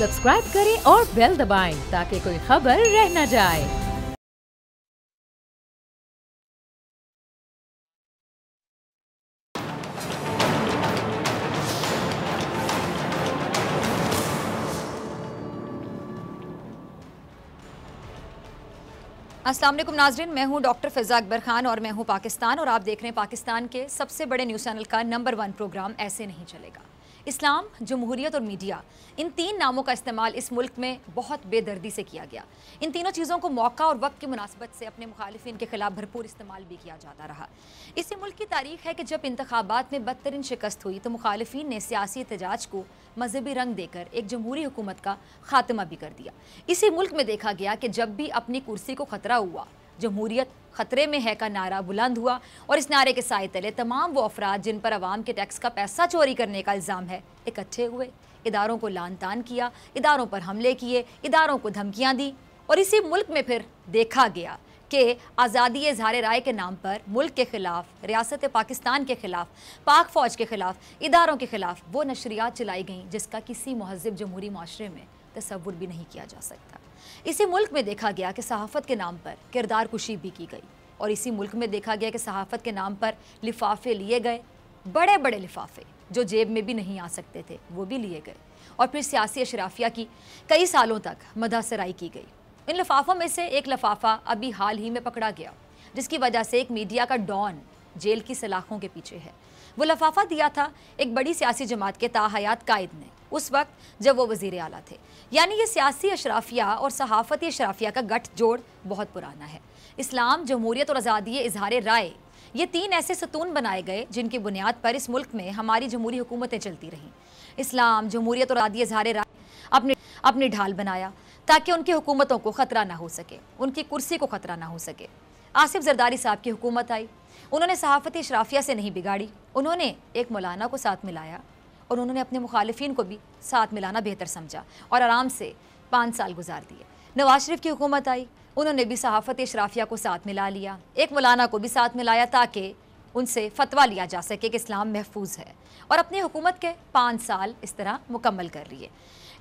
Subscribe करें और bell दबाएं ताकि कोई खबर रह न जाए। अस्सलाम वालेकुम नाज़रीन, मैं हूं डॉक्टर फ़िज़ा अकबर खान और मैं हूं पाकिस्तान और आप देख रहे हैं पाकिस्तान के सबसे बड़े न्यूज़ चैनल का नंबर 1 प्रोग्राम ऐसे नहीं चलेगा। इस्लाम, जमहूरियत और मीडिया, इन तीन नामों का इस्तेमाल इस मुल्क में बहुत बेदर्दी से किया गया। इन तीनों चीज़ों को मौका और वक्त की मुनासबत से अपने मुखालिफिन के खिलाफ भरपूर इस्तेमाल भी किया जाता रहा। इसी मुल्क की तारीख है कि जब इंतखाबात में बदतरीन शिकस्त हुई तो मुखालिफिन ने सियासी एहतजाज को मजहबी रंग देकर एक जमहूरी हुकूमत का खात्मा भी कर दिया। इसी मुल्क में देखा गया कि जब भी अपनी कुर्सी को खतरा हुआ, जमहूरियत खतरे में है का नारा बुलंद हुआ और इस नारे के साए तले तमाम वो अफराद जिन पर अवाम के टैक्स का पैसा चोरी करने का इल्ज़ाम है इकट्ठे हुए, इदारों को लान तान किया, इदारों पर हमले किए, इदारों को धमकियां दी। और इसी मुल्क में फिर देखा गया कि आज़ादी इज़हार राय के नाम पर मुल्क के ख़िलाफ़, रियासत पाकिस्तान के ख़िलाफ़, पाक फ़ौज के ख़िलाफ़, इदारों के ख़िलाफ़ वो नशरियात चलाई गईं जिसका किसी महज़ब जमहूरी माशरे में तसव्वुर भी नहीं किया जा सकता। इसी मुल्क में देखा गया कि सहाफ़त के नाम पर किरदार कुशी भी की गई और इसी मुल्क में देखा गया कि सहाफ़त के नाम पर लिफाफे लिए गए, बड़े बड़े लिफाफे जो जेब में भी नहीं आ सकते थे वो भी लिए गए और फिर सियासी अशराफिया की कई सालों तक मदासराई की गई। इन लिफाफों में से एक लिफाफा अभी हाल ही में पकड़ा गया जिसकी वजह से एक मीडिया का डॉन जेल की सलाखों के पीछे है। वो लिफाफा दिया था एक बड़ी सियासी जमात के ताहयात कायद ने उस वक्त जब वो वज़ीर आला थे। यानी ये सियासी अशराफिया और सहाफ़ती अशराफिया का गठजोड़ बहुत पुराना है। इस्लाम, जमहूरियत और आज़ादी इज़हार राय, ये तीन ऐसे सतून बनाए गए जिनकी बुनियाद पर इस मुल्क में हमारी जमहूरी हुकूमतें चलती रहीं। इस्लाम, जमहूरियत और आज़ादी इज़हार राय अपनी ढाल बनाया ताकि उनकी हुकूमतों को ख़तरा ना हो सके, उनकी कुर्सी को ख़तरा ना हो सके। आसिफ जरदारी साहब की हुकूमत आई, उन्होंने सहाफ़ती अशराफिया से नहीं बिगाड़ी, उन्होंने एक मौलाना को साथ मिलाया और उन्होंने अपने मुखालिफिन को भी साथ मिलाना बेहतर समझा और आराम से 5 साल गुजार दिए। नवाज शरीफ की हुकूमत आई, उन्होंने भी सहाफ़ती अशराफिया को साथ मिला लिया, एक मौलाना को भी साथ मिलाया ताकि उनसे फतवा लिया जा सके कि इस्लाम महफूज है और अपनी हुकूमत के 5 साल इस तरह मुकम्मल कर लिए।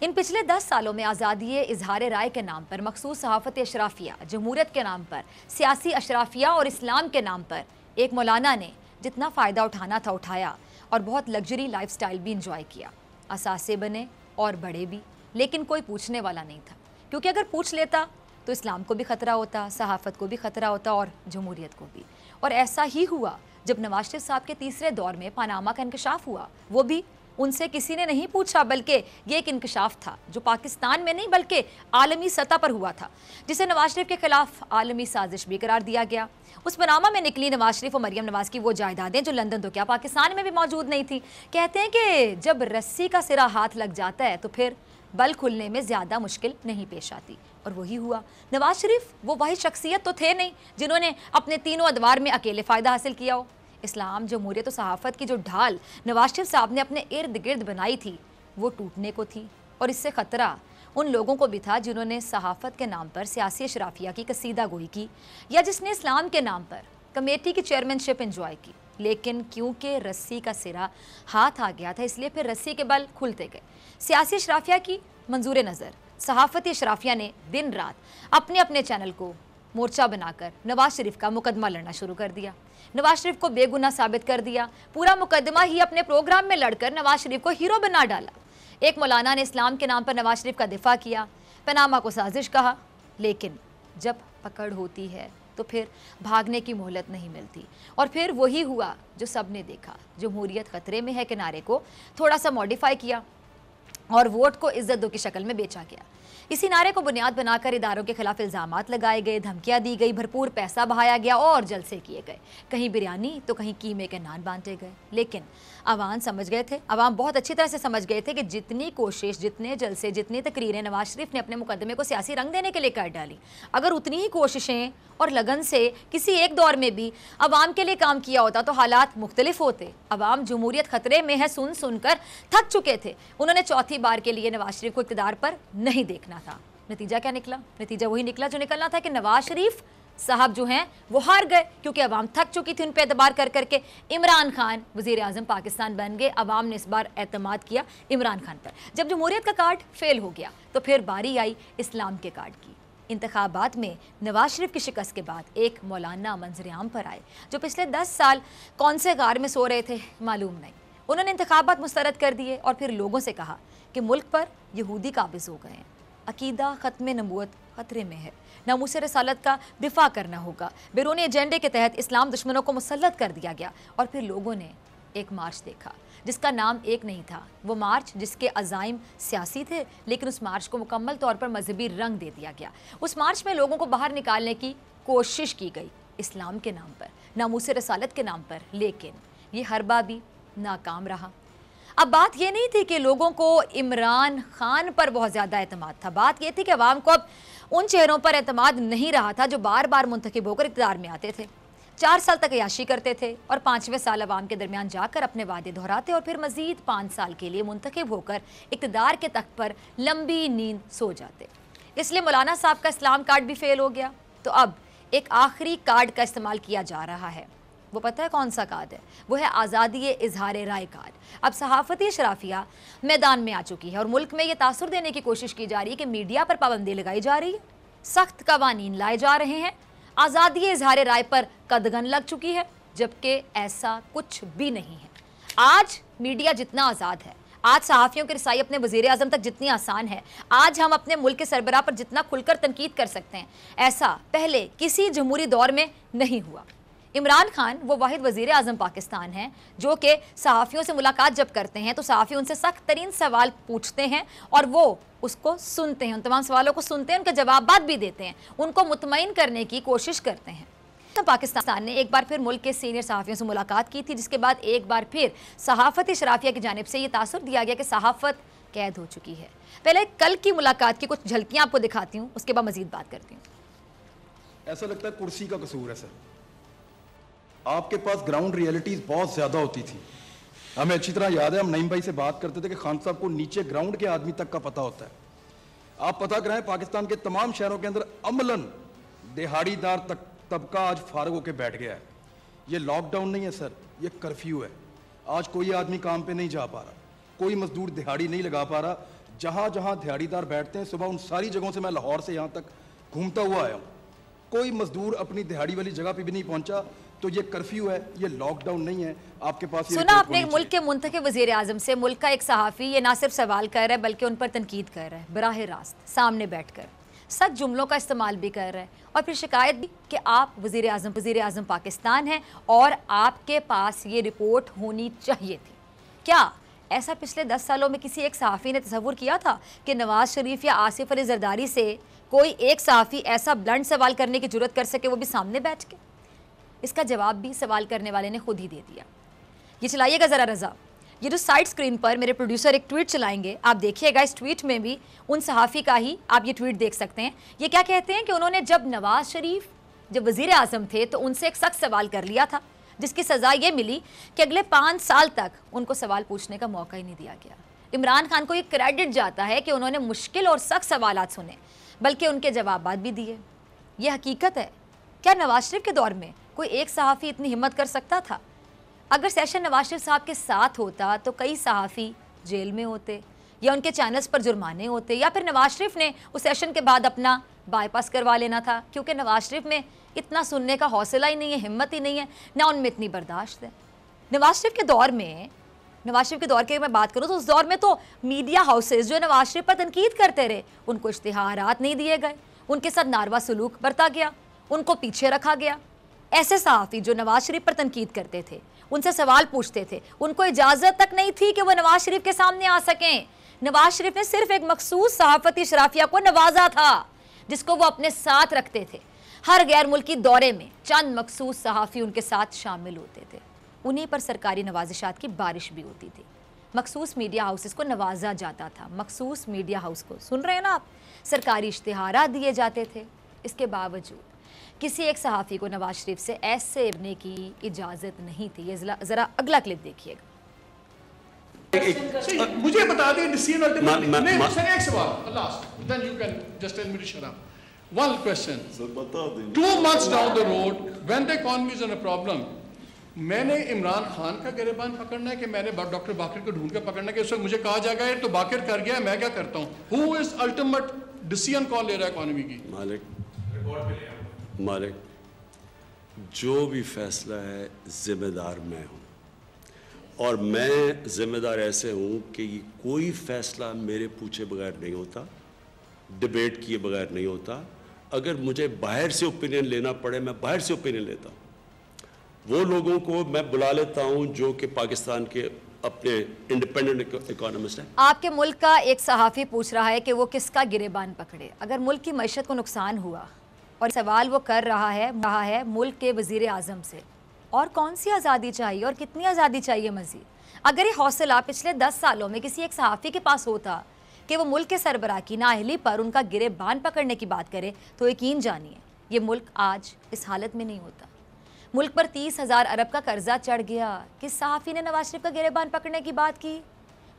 इन पिछले 10 सालों में आज़ादी इज़हार राय के नाम पर मखसूस सहाफ़ती अशराफिया, जमहूरियत के नाम पर सियासी अशराफिया और इस्लाम के नाम पर एक मौलाना ने जितना फ़ायदा उठाना था उठाया और बहुत लग्जरी लाइफस्टाइल भी इंजॉय किया। असासे बने और बड़े भी, लेकिन कोई पूछने वाला नहीं था क्योंकि अगर पूछ लेता तो इस्लाम को भी ख़तरा होता, सहाफ़त को भी ख़तरा होता और जमहूरियत को भी। और ऐसा ही हुआ जब नवाज शरीफ साहब के तीसरे दौर में पनामा का इंकशाफ हुआ। वो भी उनसे किसी ने नहीं पूछा, बल्कि ये एक इंकशाफ था जो पाकिस्तान में नहीं बल्कि आलमी सतह पर हुआ था, जिसे नवाज शरीफ के खिलाफ आलमी साजिश भी करार दिया गया। उस पनामा में निकली नवाज शरीफ और मरियम नवाज की वो जायदादें जो लंदन तो क्या पाकिस्तान में भी मौजूद नहीं थी। कहते हैं कि जब रस्सी का सिरा हाथ लग जाता है तो फिर बल खुलने में ज़्यादा मुश्किल नहीं पेश आती और वही हुआ। नवाज शरीफ वो वही शख्सियत तो थे नहीं जिन्होंने अपने तीनों अदवार में अकेले फ़ायदा हासिल किया हो। इस्लाम, जमहूरियत और सहाफ़त की जो ढाल नवाज शरीफ साहब ने अपने इर्द गिर्द बनाई थी वो टूटने को थी और इससे ख़तरा उन लोगों को भी था जिन्होंने सहाफ़त के नाम पर सियासी अशराफिया की कसीदा गोई की या जिसने इस्लाम के नाम पर कमेटी की चेयरमैनशिप इंजॉय की। लेकिन क्योंकि रस्सी का सिरा हाथ आ गया था इसलिए फिर रस्सी के बल खुलते गए। सियासी अशराफिया की मंजूर नज़र सहाफ़ती अशराफिया ने दिन रात अपने अपने चैनल को मोर्चा बनाकर नवाज शरीफ का मुकदमा लड़ना शुरू कर दिया, नवाज शरीफ को बेगुनाह साबित कर दिया। पूरा मुकदमा ही अपने प्रोग्राम में लड़कर नवाज शरीफ को हीरो बना डाला। एक मौलाना ने इस्लाम के नाम पर नवाज शरीफ का दिफा किया, पनामा को साजिश कहा, लेकिन जब पकड़ होती है तो फिर भागने की मोहलत नहीं मिलती। और फिर वही हुआ जो सब ने देखा, जमहूरियत ख़तरे में है के नारे को थोड़ा सा मॉडिफाई किया और वोट को इज्जत दो की शक्ल में बेचा गया। इसी नारे को बुनियाद बनाकर इदारों के खिलाफ इल्ज़ामात लगाए गए, धमकियां दी गई, भरपूर पैसा बहाया गया और जलसे किए गए। कहीं बिरयानी तो कहीं कीमे के नान बांटे गए। लेकिन अवाम समझ गए थे, अवाम बहुत अच्छी तरह से समझ गए थे कि जितनी कोशिश, जितने जलसे, जितनी तकरीरें नवाज शरीफ ने अपने मुकदमे को सियासी रंग देने के लिए कर डाली, अगर उतनी ही कोशिशें और लगन से किसी एक दौर में भी अवाम के लिए काम किया होता तो हालात मुख्तलिफ होते। अवाम जमहूरियत ख़तरे में है सुन सुनकर थक चुके थे। उन्होंने चौथी बार के लिए नवाज शरीफ को इक़्तिदार पर नहीं देखना था। नतीजा क्या निकला? नतीजा वही निकला जो निकलना था कि नवाज शरीफ साहब जो हैं वो हार गए क्योंकि अवाम थक चुकी थी उन पर एतबार कर करके। इमरान खान वजीर आजम पाकिस्तान बन गए। अवाम ने इस बार एतमाद किया इमरान खान पर। जब जमहूरियत का कार्ड फेल हो गया तो फिर बारी आई इस्लाम के कार्ड की। इंतखाबात में नवाज शरीफ की शिकस्त के बाद एक मौलाना मंजर-ए-आम पर आए जो पिछले 10 साल कौन से गार में सो रहे थे मालूम नहीं। उन्होंने इंतखाबात मुस्तरद कर दिए और फिर लोगों से कहा कि मुल्क पर यहूदी काबिज हो गए हैं, अकीदा ख़त्म नबूवत ख़तरे में है, नामूस रसालत का दिफा करना होगा। बैरूनी एजेंडे के तहत इस्लाम दुश्मनों को मुसल्लत कर दिया गया। और फिर लोगों ने एक मार्च देखा जिसका नाम एक नहीं था। वो मार्च जिसके अज़ाइम सियासी थे लेकिन उस मार्च को मुकम्मल तौर पर मजहबी रंग दे दिया गया। उस मार्च में लोगों को बाहर निकालने की कोशिश की गई इस्लाम के नाम पर, नामूस रसालत के नाम पर, लेकिन ये हर बार भी नाकाम रहा। अब बात ये नहीं थी कि लोगों को इमरान खान पर बहुत ज़्यादा एतमाद था, बात ये थी कि अवाम को अब उन चेहरों पर एतमाद नहीं रहा था जो बार बार मुंतखब होकर इक़्तिदार में आते थे, 4 साल तक अयाशी करते थे और 5वें साल अवाम के दरमियान जाकर अपने वादे दोहराते और फिर मज़ीद 5 साल के लिए मुंतखब होकर इक़्तिदार के तख्त पर लंबी नींद सो जाते। इसलिए मौलाना साहब का इस्लाम कार्ड भी फेल हो गया। तो अब एक आखिरी कार्ड का इस्तेमाल किया जा रहा है। वो पता है कौन सा कार्ड है? वो है आज़ादी इजहार राय कार्ड। अब सहाफ़ती शराफिया मैदान में आ चुकी है और मुल्क में ये तासुर देने की कोशिश की जा रही है कि मीडिया पर पाबंदी लगाई जा रही है, सख्त कवानीन लाए जा रहे हैं, आज़ादी इजहार राय पर कदगन लग चुकी है, जबकि ऐसा कुछ भी नहीं है। आज मीडिया जितना आज़ाद है, आज सहाफ़ियों की रसाई अपने वज़ीर आज़म तक जितनी आसान है, आज हम अपने मुल्क के सरबराह पर जितना खुलकर तनकीद कर सकते हैं, ऐसा पहले किसी जमहूरी दौर में नहीं हुआ। इमरान खान वो वाहिद वज़ीर आज़म पाकिस्तान हैं जो कि सहाफ़ियों से मुलाकात जब करते हैं तो सहाफ़ी उनसे सख्त तरीन सवाल पूछते हैं और वो उसको सुनते हैं, उन तमाम सवालों को सुनते हैं, उनके जवाबात भी देते हैं, उनको मुतमईन करने की कोशिश करते हैं। तो पाकिस्तान ने एक बार फिर मुल्क के सीनियर सहाफ़ियों से मुलाकात की थी, जिसके बाद एक बार फिर सहाफ़ती शराफिया की जानिब से ये तासुर दिया गया कि सहाफ़त कैद हो चुकी है। पहले कल की मुलाकात की कुछ झलकियाँ आपको दिखाती हूँ, उसके बाद मज़ीद बात करती हूँ। ऐसा लगता है कुर्सी का कसूर है सर, आपके पास ग्राउंड रियलिटीज बहुत ज्यादा होती थी। हमें अच्छी तरह याद है, हम नईम भाई से बात करते थे कि खान साहब को नीचे ग्राउंड के आदमी तक का पता होता है। आप पता कराएं, पाकिस्तान के तमाम शहरों के अंदर अमलन दिहाड़ीदार तबका आज फारग होकर बैठ गया है। ये लॉकडाउन नहीं है सर, ये कर्फ्यू है। आज कोई आदमी काम पे नहीं जा पा रहा, कोई मजदूर दिहाड़ी नहीं लगा पा रहा। जहां जहां दिहाड़ीदार बैठते हैं, सुबह उन सारी जगहों से मैं लाहौर से यहां तक घूमता हुआ आया हूं, कोई मजदूर अपनी दिहाड़ी वाली जगह पे भी नहीं पहुंचा। तो ये कर्फ्यू है, ये लॉकडाउन नहीं है। आपके पास सुना आपने मुल्क के मुंतखब वज़ीर आज़म से, मुल्क का एक सहाफ़ी ये ना सिर्फ सवाल कर रहा है बल्कि उन पर तनकीद कर रहा है, बराह रास्त सामने बैठकर सख्त जुमलों का इस्तेमाल भी कर रहा है और फिर शिकायत भी कि आप वज़ीर आज़म पाकिस्तान हैं और आपके पास ये रिपोर्ट होनी चाहिए थी। क्या ऐसा पिछले 10 सालों में किसी एक सहाफ़ी ने तसव्वुर किया था कि नवाज शरीफ या आसिफ अली जरदारी से कोई एक सहाफ़ी ऐसा ब्लंट सवाल करने की जुर्रत कर सके, वो भी सामने बैठ के? इसका जवाब भी सवाल करने वाले ने खुद ही दे दिया। ये चलाइएगा ज़रा रज़ा, ये जो साइड स्क्रीन पर मेरे प्रोड्यूसर एक ट्वीट चलाएंगे, आप देखिएगा। इस ट्वीट में भी उन सहाफ़ी का ही आप ये ट्वीट देख सकते हैं। ये क्या कहते हैं कि उन्होंने जब नवाज शरीफ जब वज़ीर आज़म थे तो उनसे एक सख्त सवाल कर लिया था, जिसकी सज़ा ये मिली कि अगले 5 साल तक उनको सवाल पूछने का मौका ही नहीं दिया गया। इमरान खान को ये क्रेडिट जाता है कि उन्होंने मुश्किल और सख्त सवालात सुने, बल्कि उनके जवाबात भी दिए। ये हकीकत है। क्या नवाज शरीफ के दौर में कोई एक सहाफ़ी इतनी हिम्मत कर सकता था? अगर सेशन नवाज शरीफ साहब के साथ होता तो कई सहाफ़ी जेल में होते या उनके चैनल्स पर जुर्माने होते, या फिर नवाज शरीफ ने उस सेशन के बाद अपना बाईपास करवा लेना था, क्योंकि नवाज शरीफ में इतना सुनने का हौसला ही नहीं है, हिम्मत ही नहीं है, ना उनमें इतनी बर्दाश्त है। नवाज शरीफ के दौर की मैं बात करूँ तो उस दौर में तो मीडिया हाउसेज जो नवाज शरीफ पर तनकीद करते रहे, उनको इश्तिहारात नहीं दिए गए, उनके साथ नारवा सलूक बरता गया, उनको पीछे रखा गया। ऐसे सहाफ़ी जो नवाज शरीफ पर तनकीद करते थे, उनसे सवाल पूछते थे, उनको इजाज़त तक नहीं थी कि वो नवाज शरीफ के सामने आ सकें। नवाज शरीफ ने सिर्फ एक मखसूस सहाफ़ती शराफिया को नवाजा था, जिसको वो अपने साथ रखते थे। हर गैर मुल्की दौरे में चंद मखसूस सहाफ़ी उनके साथ शामिल होते थे, उन्हीं पर सरकारी नवाजिशात की बारिश भी होती थी। मखसूस मीडिया हाउसेस को नवाजा जाता था, मखसूस मीडिया हाउस को, सुन रहे हैं ना आप, सरकारी इश्तिहारात दिए जाते थे। इसके बावजूद किसी एक सहाफ़ी को नवाज शरीफ से ऐसे करने की इजाज़त नहीं थी। ये ज़रा अगला क्लिप देखिएगा। मुझे बता दें डिसीजन अल्टीमेटली एक सवाल last, then you can just tell me to shut up. One question. Sir बता देंगे 2 months down the road, when the economy is in a problem, मैंने इमरान खान का गिरबान पकड़ना है कि मैंने डॉक्टर बाकर को ढूंढ कर पकड़ना है कि उस वक्त मुझे कहा जाएगा ये तो बाकर कर गया, मैं क्या करता हूँ? Who is ultimate डिसीजन कौन ले रहा है इकोनॉमी की? मालिक जो भी फैसला है जिम्मेदार मैं हूँ, और मैं जिम्मेदार ऐसे हूँ कि ये कोई फैसला मेरे पूछे बगैर नहीं होता, डिबेट किए बगैर नहीं होता। अगर मुझे बाहर से ओपिनियन लेना पड़े मैं बाहर से ओपिनियन लेता हूँ। वो लोगों को मैं बुला लेता हूँ जो कि पाकिस्तान के अपने इंडिपेंडेंट इकोनॉमिस्ट हैं। आपके मुल्क का एक सहाफ़ी पूछ रहा है कि वो किसका गिरेबान पकड़े अगर मुल्क की मईशत को नुकसान हुआ, और सवाल वो कर रहा है मुल्क के वज़ीर आज़म से, और कौन सी आज़ादी चाहिए और कितनी आज़ादी चाहिए मज़ीद। अगर ये हौसला पिछले 10 सालों में किसी एक सहाफ़ी के पास होता कि वो मुल्क के सरबराह की नाअहली पर उनका गिरेबान पकड़ने की बात करे, तो यकीन जानिए ये मुल्क आज इस हालत में नहीं होता। मुल्क पर 30,000 अरब का कर्जा चढ़ गया। किस सहाफ़ी ने नवाज शरीफ का गिरेबान पकड़ने की बात की?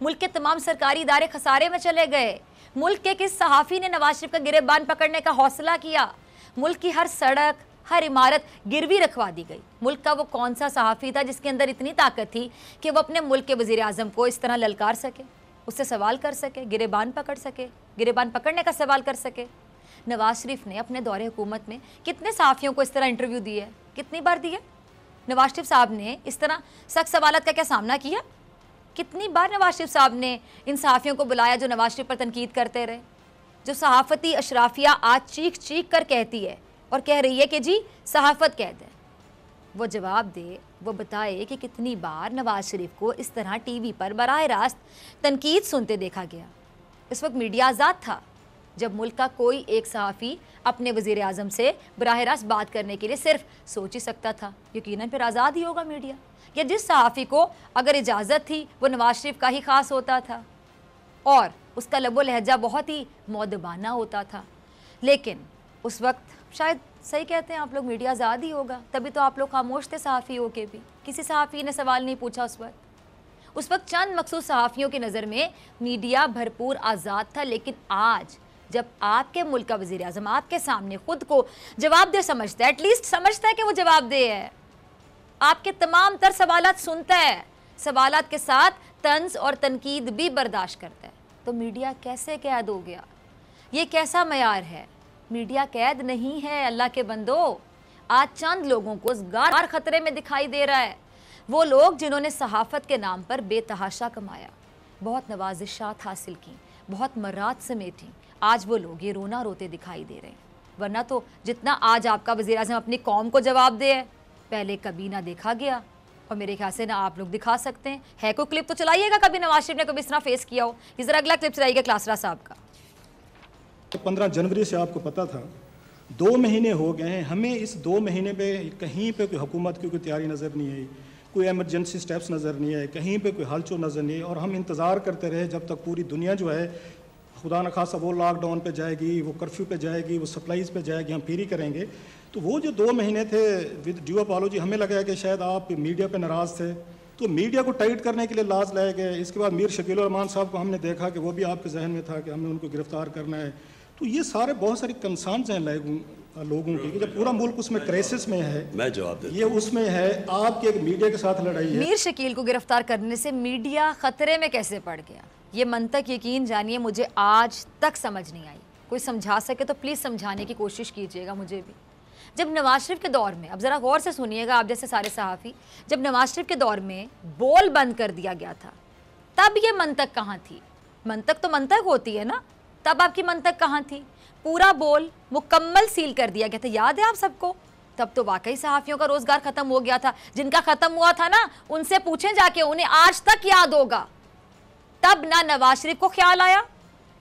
मुल्क के तमाम सरकारी इदारे खसारे में चले गए। मुल्क के किस सहाफ़ी ने नवाज शरीफ का गिरेबान पकड़ने का हौसला किया? मुल्क की हर सड़क, हर इमारत गिरवी रखवा दी गई। मुल्क का वो कौन सा सहाफ़ी था जिसके अंदर इतनी ताकत थी कि वो अपने मुल्क के वज़ीर आज़म को इस तरह ललकार सके, उससे सवाल कर सके, गिरेबान पकड़ सके, गिरेबान पकड़ने का सवाल कर सके? नवाज शरीफ ने अपने दौरे हुकूमत में कितने सहाफ़ियों को इस तरह इंटरव्यू दिए, कितनी बार दिए? नवाज शरीफ साहब ने इस तरह सख्त सवालत का क्या सामना किया? कितनी बार नवाज शरीफ साहब ने इन सहाफ़ियों को बुलाया जो नवाज शरीफ पर तनकीद करते रहे? जो सहाफ़ती अशराफिया आज चीख चीख कर कहती है और कह रही है कि जी सहाफ़त कैद है, वो जवाब दे, वो बताए कि कितनी बार नवाज शरीफ को इस तरह टीवी पर बराह रास्त तनकीद सुनते देखा गया। इस वक्त मीडिया आज़ाद था जब मुल्क का कोई एक सहाफ़ी अपने वज़ीर आज़म से बराह रास्त बात करने के लिए सिर्फ सोच ही सकता था। यकीनन फिर आज़ाद ही होगा मीडिया। या जिस सहाफ़ी को अगर इजाज़त थी वो नवाज शरीफ का ही ख़ास होता था और उसका लबो लहजा बहुत ही मौदबाना होता था। लेकिन उस वक्त शायद सही कहते हैं आप लोग, मीडिया आज़ाद ही होगा, तभी तो आप लोग खामोश थे सहाफ़ी हो के भी। किसी सहाफ़ी ने सवाल नहीं पूछा उस वक्त चंद मखसूस सहाफ़ियों की नज़र में मीडिया भरपूर आज़ाद था। लेकिन आज जब आपके मुल्क का वज़ीर आज़म आपके सामने खुद को जवाबदेह समझता है, एटलीस्ट समझता है कि वो जवाबदेह है, आपके तमाम तर सवालात सुनता है, सवालात के साथ तंज और तनकीद भी बर्दाश्त करता है, तो मीडिया कैसे कैद हो गया? ये कैसा मयार है? मीडिया कैद नहीं है अल्लाह के बंदो। आज चंद लोगों को रोज़गार खतरे में दिखाई दे रहा है। वो लोग जिन्होंने सहाफ़त के नाम पर बेतहाशा कमाया, बहुत नवाजिशात हासिल की, बहुत मर्रात समेटी, आज वो लोग ये रोना रोते दिखाई दे रहे हैं। वरना तो जितना आज आपका वज़ीर आज़म अपनी कौम को जवाब दे है, पहले कभी ना देखा गया, और मेरे ख्याल से ना आप लोग दिखा सकते हैं। है कोई क्लिप तो चलाइएगा कभी नवाज शरीफ ने कभी इस तरह फेस किया हो। इस तरह अगला क्लिप चलाइएगा क्लासरा साहब का। 15 जनवरी से आपको पता था, 2 महीने हो गए हैं, हमें इस 2 महीने पे कहीं पे कोई हुकूमत की कोई तैयारी नज़र नहीं आई, कोई एमरजेंसी स्टेप्स नज़र नहीं आए, कहीं पे कोई हलचल नज़र नहीं आई, और हम इंतज़ार करते रहे जब तक पूरी दुनिया जो है खुदा न खासा वो लॉकडाउन पे जाएगी, वो कर्फ्यू पे जाएगी, वो सप्लाईज़ पे जाएगी, हम फिर ही करेंगे। तो वो जो 2 महीने थे, विद ड्यू अपॉलॉजी, हमें लगा कि शायद आप मीडिया पे नाराज़ थे, तो मीडिया को टाइट करने के लिए लाज लाए गए। इसके बाद मीर शकील रहमान साहब को हमने देखा कि वो भी आपके जहन में था कि हमें उनको गिरफ़्तार करना है। तो ये सारे बहुत सारे कंसर्न्स हैं लोगों की कि जब पूरा मुल्क उसमें क्राइसिस में है, मैं जवाब देता हूं। ये उसमें है, आपके एक मीडिया के साथ लड़ाई है। मीर शकील को गिरफ्तार करने से मीडिया खतरे में कैसे पड़ गया, ये मंतक यकीन जानिए मुझे आज तक समझ नहीं आई। कोई समझा सके तो प्लीज़ समझाने की कोशिश कीजिएगा मुझे भी। जब नवाज शरीफ के दौर में, अब ज़रा गौर से सुनिएगा आप जैसे सारे सहाफ़ी, जब नवाज शरीफ के दौर में बोल बंद कर दिया गया था, तब ये मंतक कहाँ थी? मंतक तो मंतक होती है ना, तब आपकी मंतक कहाँ थी? पूरा बोल मुकम्मल सील कर दिया गया था, याद है आप सबको? तब तो वाकई सहाफ़ियों का रोज़गार ख़त्म हो गया था। जिनका ख़त्म हुआ था ना, उनसे पूछें जाके, उन्हें आज तक याद होगा। तब ना नवाज शरीफ को ख्याल आया,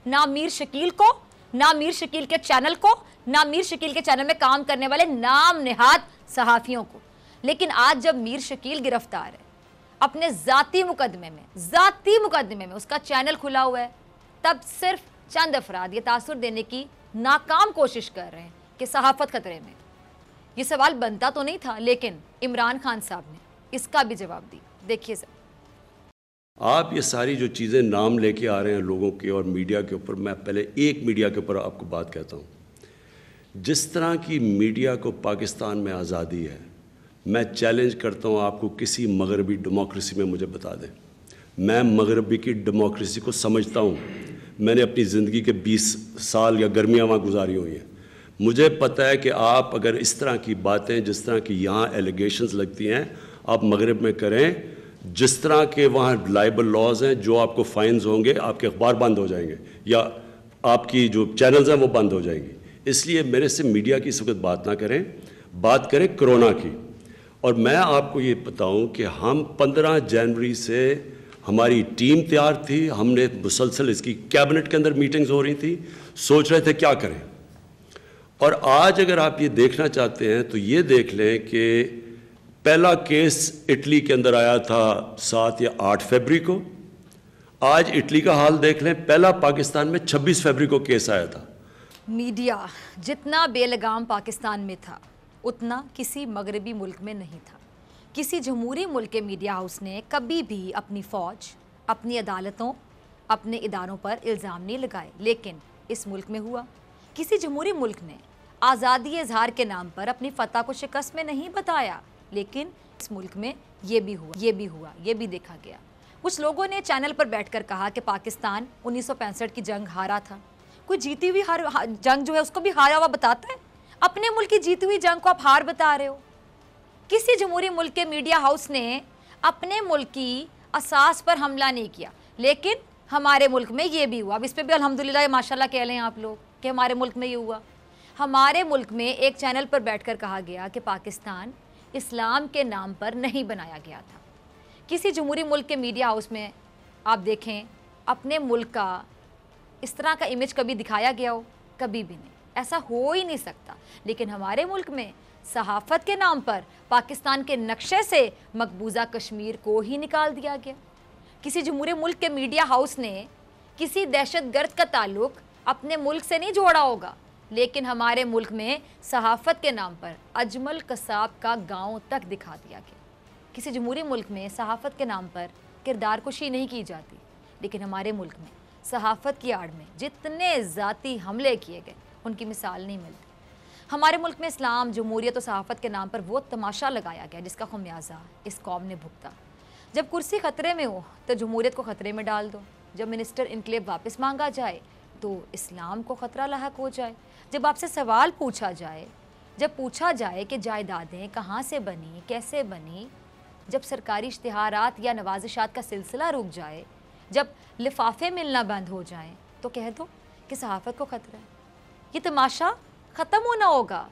ना मीर शकील को, ना मीर शकील के चैनल को, ना मीर शकील के चैनल में काम करने वाले नाम नेहाद सहाफ़ियों को। लेकिन आज जब मीर शकील गिरफ्तार है अपने ज़ाती मुकदमे में उसका चैनल खुला हुआ है, तब सिर्फ चंद अफराद ये तासुर देने की नाकाम कोशिश कर रहे हैं कि सहाफ़त खतरे में। ये सवाल बनता तो नहीं था, लेकिन इमरान खान साहब ने इसका भी जवाब दिया। देखिए सर, आप ये सारी जो चीज़ें नाम लेके आ रहे हैं लोगों के और मीडिया के ऊपर, मैं पहले एक मीडिया के ऊपर आपको बात कहता हूँ जिस तरह की मीडिया को पाकिस्तान में आज़ादी है, मैं चैलेंज करता हूँ आपको किसी मगरबी डेमोक्रेसी में मुझे बता दें। मैं मगरबी की डेमोक्रेसी को समझता हूँ, मैंने अपनी ज़िंदगी के 20 साल या गर्मियाँ वहाँ गुजारी हुई हैं। मुझे पता है कि आप अगर इस तरह की बातें, जिस तरह की यहाँ एलिगेशंस लगती हैं, आप मगरब में करें, जिस तरह के वहाँ लाइबल लॉज हैं, जो आपको फाइन्स होंगे, आपके अखबार बंद हो जाएंगे या आपकी जो चैनल्स हैं वो बंद हो जाएंगी। इसलिए मेरे से मीडिया की इस वक्त बात ना करें, बात करें कोरोना की। और मैं आपको ये बताऊं कि हम 15 जनवरी से हमारी टीम तैयार थी, हमने मुसलसल इसकी कैबिनेट के अंदर मीटिंग्स हो रही थी, सोच रहे थे क्या करें। और आज अगर आप ये देखना चाहते हैं तो ये देख लें कि पहला केस इटली के अंदर आया था 7 या 8 फरवरी को। आज इटली का हाल देख लें, पहला पाकिस्तान में 26 फरवरी को केस आया था। मीडिया जितना बेलगाम पाकिस्तान में था, उतना किसी मगरबी मुल्क में नहीं था। किसी जमहूरी मुल्क के मीडिया हाउस ने कभी भी अपनी फ़ौज, अपनी अदालतों, अपने इदारों पर इल्ज़ाम नहीं लगाए, लेकिन इस मुल्क में हुआ। किसी जमहूरी मुल्क ने आज़ादी इजहार के नाम पर अपनी फ़तह को शिकस्त में नहीं बताया, लेकिन इस मुल्क में ये भी हुआ, ये भी देखा गया। कुछ लोगों ने चैनल पर बैठकर कहा कि पाकिस्तान 1965 की जंग हारा था। कोई जीती हुई जंग जो है उसको भी हारा हुआ बताता है? अपने मुल्क की जीती हुई जंग को आप हार बता रहे हो। किसी जमहूरी मुल्क के मीडिया हाउस ने अपने मुल्क की असास पर हमला नहीं किया, लेकिन हमारे मुल्क में ये भी हुआ। अब इस पर भी अल्हम्दुलिल्लाह माशाल्लाह कह लें आप लोग कि हमारे मुल्क में ये हुआ। हमारे मुल्क में एक चैनल पर बैठकर कहा गया कि पाकिस्तान इस्लाम के नाम पर नहीं बनाया गया था। किसी जमहूरी मुल्क के मीडिया हाउस में आप देखें अपने मुल्क का इस तरह का इमेज कभी दिखाया गया हो? कभी भी नहीं, ऐसा हो ही नहीं सकता। लेकिन हमारे मुल्क में सहाफ़त के नाम पर पाकिस्तान के नक्शे से मकबूजा कश्मीर को ही निकाल दिया गया। किसी जमहूरी मुल्क के मीडिया हाउस ने किसी दहशतगर्द का ताल्लुक अपने मुल्क से नहीं जोड़ा होगा, लेकिन हमारे मुल्क में सहाफ़त के नाम पर अजमल कसाब का गांव तक दिखा दिया गया। किसी जमहूरी मुल्क में सहाफ़त के नाम पर किरदार कुशी नहीं की जाती, लेकिन हमारे मुल्क में सहाफ़त की आड़ में जितने ज़ाती हमले किए गए उनकी मिसाल नहीं मिलती। हमारे मुल्क में इस्लाम, जमहूरियत और सहाफ़त के नाम पर वो तमाशा लगाया गया जिसका खमियाजा इस कौम ने भुगता। जब कुर्सी ख़तरे में हो तो जमहूरियत को ख़तरे में डाल दो। जब मिनिस्टर इनक्लेव वापस मांगा जाए तो इस्लाम को ख़तरा लाहक हो जाए। जब आपसे सवाल पूछा जाए, जब पूछा जाए कि जायदादें कहाँ से बनी, कैसे बनी, जब सरकारी इश्तिहारात या नवाजिशात का सिलसिला रुक जाए, जब लिफाफे मिलना बंद हो जाएं, तो कह दो कि सहाफ़त को ख़तरा है। ये तमाशा ख़त्म होना होगा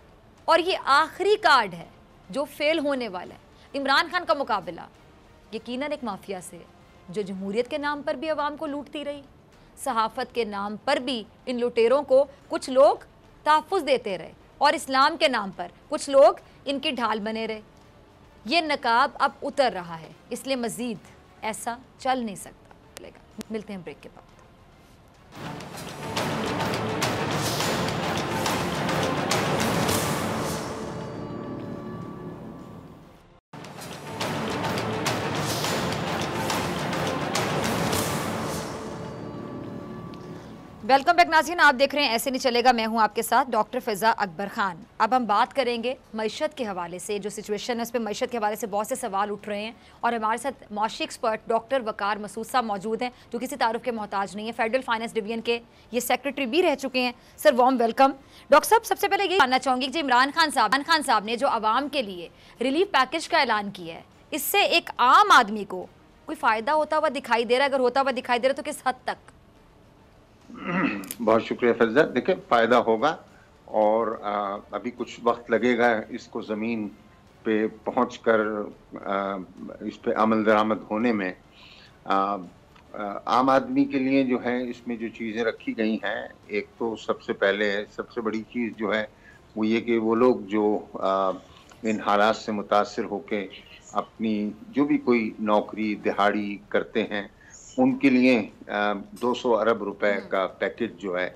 और ये आखिरी कार्ड है जो फेल होने वाला है। इमरान खान का मुकाबला यकीनन एक माफिया से जो जमहूरियत के नाम पर भी अवाम को लूटती रही, सहाफ़त के नाम पर भी इन लुटेरों को कुछ लोग तहफ़्फ़ुज़ देते रहे और इस्लाम के नाम पर कुछ लोग इनकी ढाल बने रहे। ये नकाब अब उतर रहा है, इसलिए मज़ीद ऐसा चल नहीं सकता। मिलते हैं ब्रेक के बाद। वेलकम बैक नाज़रीन, आप देख रहे हैं ऐसे नहीं चलेगा। मैं हूं आपके साथ डॉक्टर फ़िज़ा अकबर ख़ान। अब हम बात करेंगे मईशत के हवाले से, जो सिचुएशन है उस पर मईशत के हवाले से बहुत से सवाल उठ रहे हैं और हमारे साथ माशी एक्सपर्ट डॉक्टर वकार मसूद साहब मौजूद हैं, जो किसी तारुफ के मोहताज नहीं है। फेडरल फाइनेंस डिवीजन के ये सेक्रेटरी भी रह चुके हैं। Sir warm welcome. डॉक्टर साहब, सबसे पहले ये जानना चाहूँगी कि इमरान खान साहब ने जो आवाम के लिए रिलीफ पैकेज का ऐलान किया है, इससे एक आम आदमी को कोई फ़ायदा होता हुआ दिखाई दे रहा है? अगर होता हुआ दिखाई दे रहा है तो किस हद तक? बहुत शुक्रिया फैज़ा। देखिए, फ़ायदा होगा और अभी कुछ वक्त लगेगा इसको ज़मीन पे पहुंचकर इस पे अमल दरामद होने में। आम आदमी के लिए जो है इसमें जो चीज़ें रखी गई हैं, एक तो सबसे पहले सबसे बड़ी चीज़ जो है वो ये कि वो लोग जो इन हालात से मुतासिर होके अपनी जो भी कोई नौकरी दिहाड़ी करते हैं उनके लिए 200 अरब रुपए का पैकेज जो है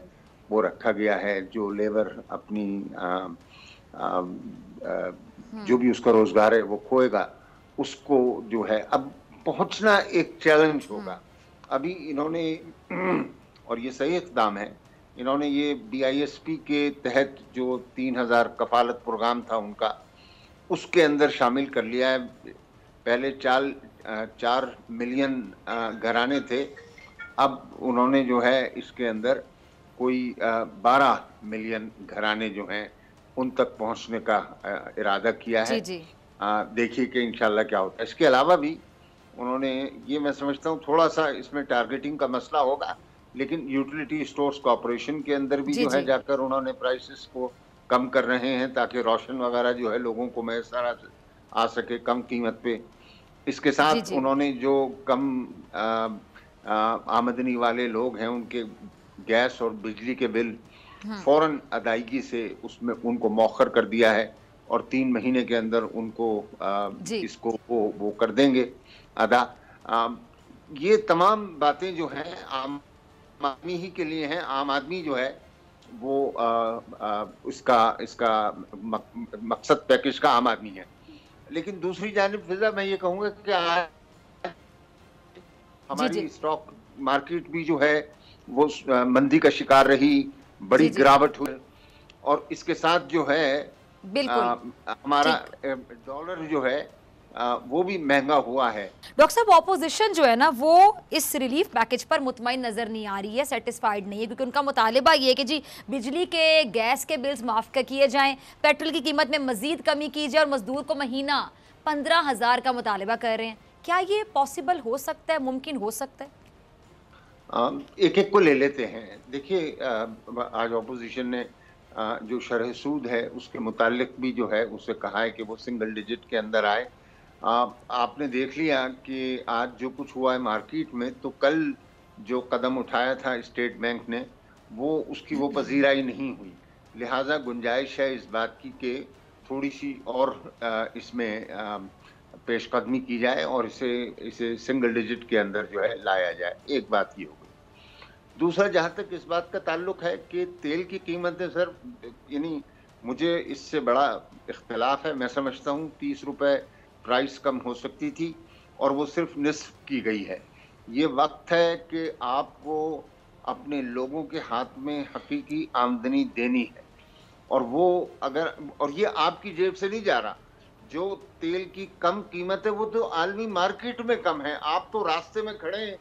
वो रखा गया है। जो लेबर अपनी जो भी उसका रोजगार है वो खोएगा, उसको जो है अब पहुंचना एक चैलेंज होगा। अभी इन्होंने और ये सही इक़दाम है इन्होंने ये BISP के तहत जो 3000 कफालत प्रोग्राम था उनका, उसके अंदर शामिल कर लिया है। पहले 4 मिलियन घराने थे, अब उन्होंने जो है इसके अंदर कोई 12 मिलियन घराने जो हैं उन तक पहुंचने का इरादा किया है। जी। देखिए कि इंशाल्लाह क्या होता है। इसके अलावा भी उन्होंने, ये मैं समझता हूँ थोड़ा सा इसमें टारगेटिंग का मसला होगा, लेकिन यूटिलिटी स्टोर्स कॉर्पोरेशन के अंदर भी जो है जाकर उन्होंने प्राइसेस को कम कर रहे हैं ताकि रोशन वगैरह जो है लोगों को मैसर आ सके कम कीमत पे। इसके साथ उन्होंने जो कम आमदनी वाले लोग हैं उनके गैस और बिजली के बिल फौरन अदायगी से उसमें उनको मौखर कर दिया है और 3 महीने के अंदर उनको इसको वो कर देंगे अदा। ये तमाम बातें जो हैं आम आदमी ही के लिए हैं। आम आदमी जो है वो इसका मकसद पैकेज का आम आदमी है। लेकिन दूसरी जानिब फिजा मैं ये कहूँगा कि आज हमारी स्टॉक मार्केट भी जो है वो मंदी का शिकार रही, बड़ी गिरावट हुई और इसके साथ जो है हमारा डॉलर जो है वो भी महंगा हुआ है। डॉक्टर साहब, ऑपोजिशन जो है ना वो इस रिलीफ पैकेज पर मुतमईन नजर नहीं आ रही है, सेटिस्फाइड नहीं है, क्योंकि उनका मुतालिबा ये है कि जी बिजली के गैस के बिल्स माफ किए जाएं, पेट्रोल की कीमत में मजीद कमी की जाए और मजदूर को महीना 15,000 का मुतालिबा कर रहे हैं। क्या ये पॉसिबल हो सकता है, मुमकिन हो सकता है? एक एक को ले लेते हैं। देखिए आज ऑपोजिशन ने जो शरह सूद है उसके मुतालिक भी जो है उससे कहा है कि वो सिंगल डिजिट के अंदर आए। आपने देख लिया कि आज जो कुछ हुआ है मार्केट में, तो कल जो कदम उठाया था स्टेट बैंक ने वो उसकी वो पजीराई नहीं हुई, लिहाजा गुंजाइश है इस बात की कि थोड़ी सी और इसमें पेशकदमी की जाए और इसे सिंगल डिजिट के अंदर जो है लाया जाए। एक बात ये हो गई। दूसरा, जहाँ तक इस बात का ताल्लुक है कि तेल की कीमतें सर, यानी मुझे इससे बड़ा इख्तिलाफ है। मैं समझता हूँ 30 रुपए प्राइस कम हो सकती थी और वो सिर्फ निस्फ की गई है। ये वक्त है कि आपको अपने लोगों के हाथ में हकीकी आमदनी देनी है और वो अगर, और ये आपकी जेब से नहीं जा रहा। जो तेल की कम कीमत है वो तो आलमी मार्केट में कम है। आप तो रास्ते में खड़े हैं,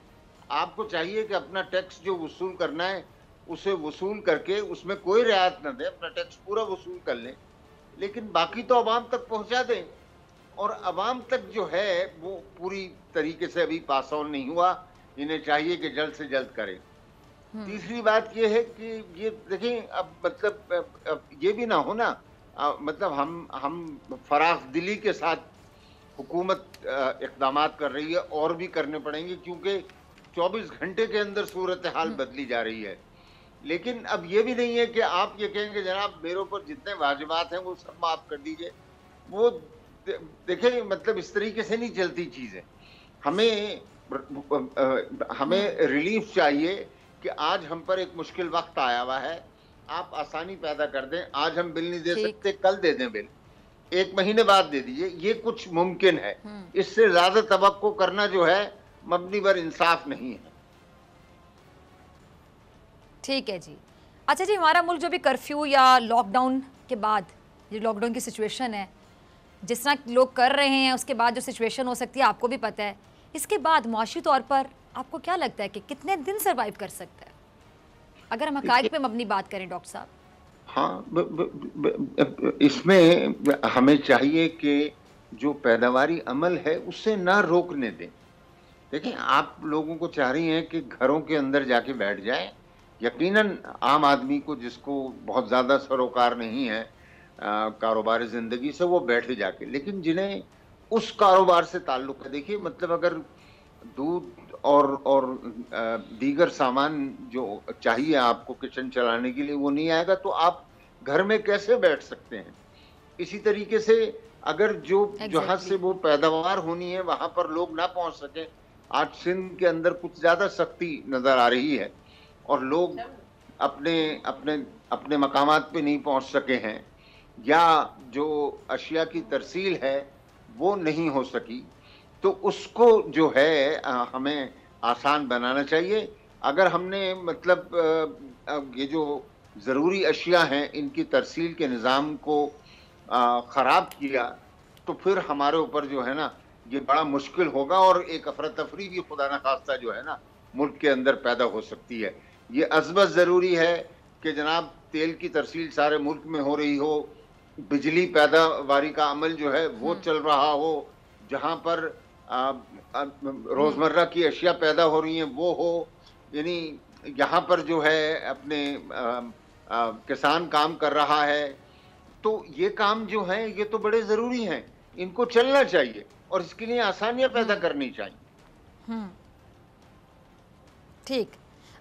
आपको चाहिए कि अपना टैक्स जो वसूल करना है उसे वसूल करके उसमें कोई रियायत न दे, अपना टैक्स पूरा वसूल कर लें, लेकिन बाकी तो अवाम तक पहुंचा दें। और अवाम तक जो है वो पूरी तरीके से अभी पास ऑन नहीं हुआ, इन्हें चाहिए कि जल्द से जल्द करें। तीसरी बात ये है कि ये देखें, अब मतलब ये भी ना हो ना, मतलब हम फराख दिली के साथ हुकूमत इक़दामात कर रही है और भी करने पड़ेंगे क्योंकि 24 घंटे के अंदर सूरत हाल बदली जा रही है। लेकिन अब ये भी नहीं है कि आप ये कहेंगे जनाब मेरे ऊपर जितने वाजिबात हैं वो सब माफ कर दीजिए। वो देखिए, मतलब इस तरीके से नहीं चलती चीज़ें। हमें रिलीफ चाहिए कि आज हम पर एक मुश्किल वक्त आया हुआ है, आप आसानी पैदा कर दें। आज हम बिल नहीं दे सकते, कल दे दें बिल, 1 महीने बाद दे दीजिए, ये कुछ मुमकिन है। इससे ज्यादा तवक्को करना जो है मबनी पर इंसाफ नहीं है। ठीक है जी। अच्छा जी, हमारा मुल्क जो भी कर्फ्यू या लॉकडाउन के बाद, ये लॉकडाउन की सिचुएशन है, जिस तरह लोग कर रहे हैं उसके बाद जो सिचुएशन हो सकती है आपको भी पता है, इसके बाद मुआशी तौर पर आपको क्या लगता है कि कितने दिन सर्वाइव कर सकता है, अगर हम हकाइक पे अपनी बात करें डॉक्टर साहब? हाँ, इसमें हमें चाहिए कि जो पैदावारी अमल है उससे ना रोकने दें। देखिए, आप लोगों को चाह रही हैं कि घरों के अंदर जाके बैठ जाएं। यकीनन आम आदमी को, जिसको बहुत ज़्यादा सरोकार नहीं है कारोबार ज़िंदगी से, वो बैठे जाके, लेकिन जिन्हें उस कारोबार से ताल्लुक़ है, देखिए मतलब अगर दूध और दीगर सामान जो चाहिए आपको किचन चलाने के लिए वो नहीं आएगा तो आप घर में कैसे बैठ सकते हैं। इसी तरीके से अगर जहाँ से वो पैदावार होनी है वहां पर लोग ना पहुंच सके, आज सिंध के अंदर कुछ ज्यादा सख्ती नजर आ रही है और लोग अपने अपने अपने मकामात पे नहीं पहुंच सके हैं, या जो अशिया की तरसील है वो नहीं हो सकी, तो उसको जो है हमें आसान बनाना चाहिए। अगर हमने मतलब ये जो ज़रूरी अशिया हैं इनकी तरसील के निज़ाम को ख़राब किया तो फिर हमारे ऊपर जो है ना ये बड़ा मुश्किल होगा और एक अफरा तफरी भी खुदा न खास्ता जो है ना मुल्क के अंदर पैदा हो सकती है। ये अज़बत ज़रूरी है कि जनाब तेल की तरसील सारे मुल्क में हो रही हो, बिजली पैदावारी का अमल जो है वो चल रहा हो, जहाँ पर रोज़मर्रा की अशिया पैदा हो रही हैं वो हो, यानी यहाँ पर जो है अपने किसान काम कर रहा है, तो ये काम जो है ये तो बड़े ज़रूरी हैं, इनको चलना चाहिए और इसके लिए आसानियाँ पैदा करनी चाहिए। ठीक,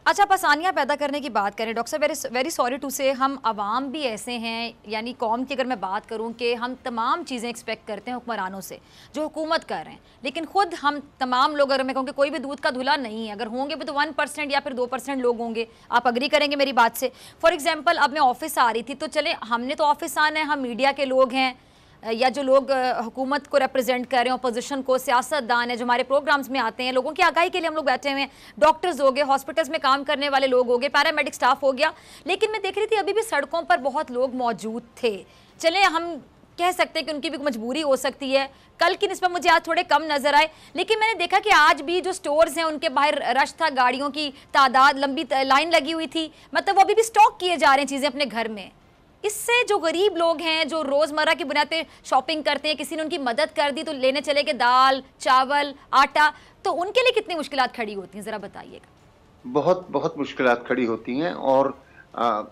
अच्छा, आप आसानियाँ पैदा करने की बात करें डॉक्टर साहब, वेरी सॉरी टू से हम आवाम भी ऐसे हैं, यानी कौम की अगर मैं बात करूं कि हम तमाम चीज़ें एक्सपेक्ट करते हैं हुक्मरानों से जो हुकूमत कर रहे हैं, लेकिन ख़ुद हम तमाम लोग, अगर मैं कहूँ कि कोई भी दूध का धुला नहीं है, अगर होंगे भी तो 1% या फिर 2% लोग होंगे। आप अग्री करेंगे मेरी बात से? फॉर एग्जाम्पल अब मैं ऑफिस आ रही थी तो चले हमने तो ऑफिस आना है, हम मीडिया के लोग हैं या जो लोग हुकूमत को रिप्रेजेंट कर रहे हैं, अपोजिशन को, सियासतदान है जो हमारे प्रोग्राम्स में आते हैं, लोगों की आगाही के लिए हम लोग बैठे हुए हैं, डॉक्टर्स हो गए, हॉस्पिटल्स में काम करने वाले लोग हो गए, पैरामेडिक स्टाफ हो गया, लेकिन मैं देख रही थी अभी भी सड़कों पर बहुत लोग मौजूद थे। चले हम कह सकते हैं कि उनकी भी मजबूरी हो सकती है, कल की निस्बत मुझे आज थोड़े कम नजर आए, लेकिन मैंने देखा कि आज भी जो स्टोर्स हैं उनके बाहर रश था, गाड़ियों की तादाद, लंबी लाइन लगी हुई थी, मतलब वो अभी भी स्टॉक किए जा रहे हैं चीज़ें अपने घर में। इससे जो गरीब लोग हैं जो रोज़मर्रा की बुनियाद पे शॉपिंग करते हैं, किसी ने उनकी मदद कर दी तो लेने चले गए दाल, चावल, आटा, तो उनके लिए कितनी मुश्किलात खड़ी होती हैं, ज़रा बताइएगा। बहुत बहुत मुश्किलात खड़ी होती हैं और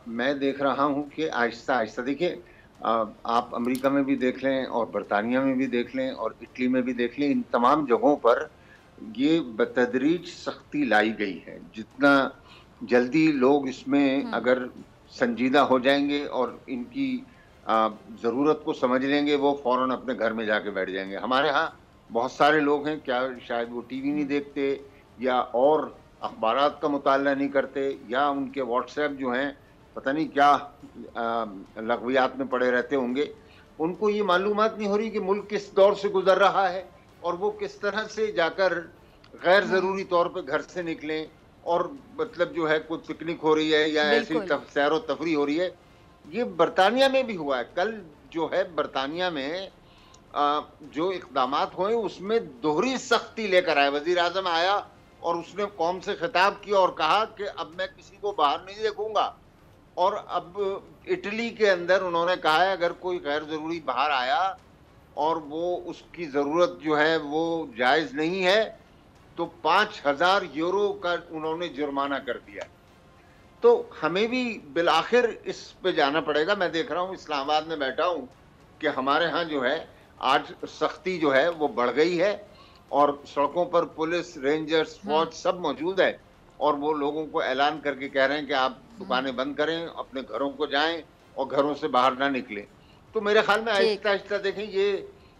मैं देख रहा हूँ कि आहिस्ता आहिस्ता, देखिए आप अमेरिका में भी देख लें और बरतानिया में भी देख लें और इटली में भी देख लें, इन तमाम जगहों पर ये बतदरीज सख्ती लाई गई है। जितना जल्दी लोग इसमें अगर संजीदा हो जाएंगे और इनकी ज़रूरत को समझ लेंगे, वो फ़ौरन अपने घर में जाके बैठ जाएंगे। हमारे यहाँ बहुत सारे लोग हैं, क्या शायद वो टीवी नहीं देखते या और अखबारात का मुताला नहीं करते या उनके व्हाट्सएप जो हैं पता नहीं क्या लग़वियात में पड़े रहते होंगे, उनको ये मालूमात नहीं हो रही कि मुल्क किस दौर से गुजर रहा है और वो किस तरह से जाकर गैर ज़रूरी तौर पर घर से निकलें और मतलब जो है कुछ पिकनिक हो रही है या ऐसी सैर व तफरी हो रही है। ये बरतानिया में भी हुआ है। कल जो है बरतानिया में जो इक़दामात हुए उसमें दोहरी सख्ती लेकर आए। वज़ीर आज़म आया और उसने कौम से खिताब किया और कहा कि अब मैं किसी को बाहर नहीं देखूंगा। और अब इटली के अंदर उन्होंने कहा है अगर कोई गैर ज़रूरी बाहर आया और वो उसकी ज़रूरत जो है वो जायज़ नहीं है तो 5,000 यूरो का उन्होंने जुर्माना कर दिया। तो हमें भी बिलाखिर इस पे जाना पड़ेगा। मैं देख रहा हूँ इस्लामाबाद में बैठा हूँ कि हमारे यहाँ जो है आज सख्ती जो है वो बढ़ गई है और सड़कों पर पुलिस, रेंजर्स, फौज सब मौजूद है और वो लोगों को ऐलान करके कह रहे हैं कि आप दुकानें बंद करें, अपने घरों को जाएं और घरों से बाहर ना निकलें। तो मेरे ख्याल में आहिस्ता आहिस्ता देखें ये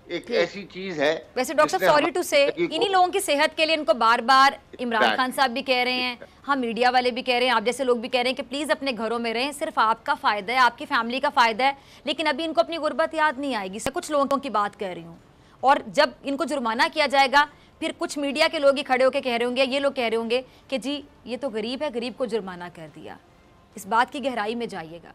एक ऐसी चीज है। वैसे डॉक्टर साहब सॉरी टू से इन्हीं लोगों की सेहत के लिए इनको बार बार इमरान खान साहब भी कह रहे हैं, हम मीडिया वाले भी कह रहे हैं, आप जैसे लोग भी कह रहे हैं कि प्लीज अपने घरों में रहें, सिर्फ आपका फायदा है, आपकी फैमिली का फायदा है, लेकिन अभी इनको अपनी गुर्बत याद नहीं आएगी। कुछ लोगों की बात कर रही हूँ और जब इनको जुर्माना किया जाएगा फिर कुछ मीडिया के लोग ही खड़े होकर कह रहे होंगे, ये लोग कह रहे होंगे कि जी ये तो गरीब है, गरीब को जुर्माना कर दिया। इस बात की गहराई में जाइएगा।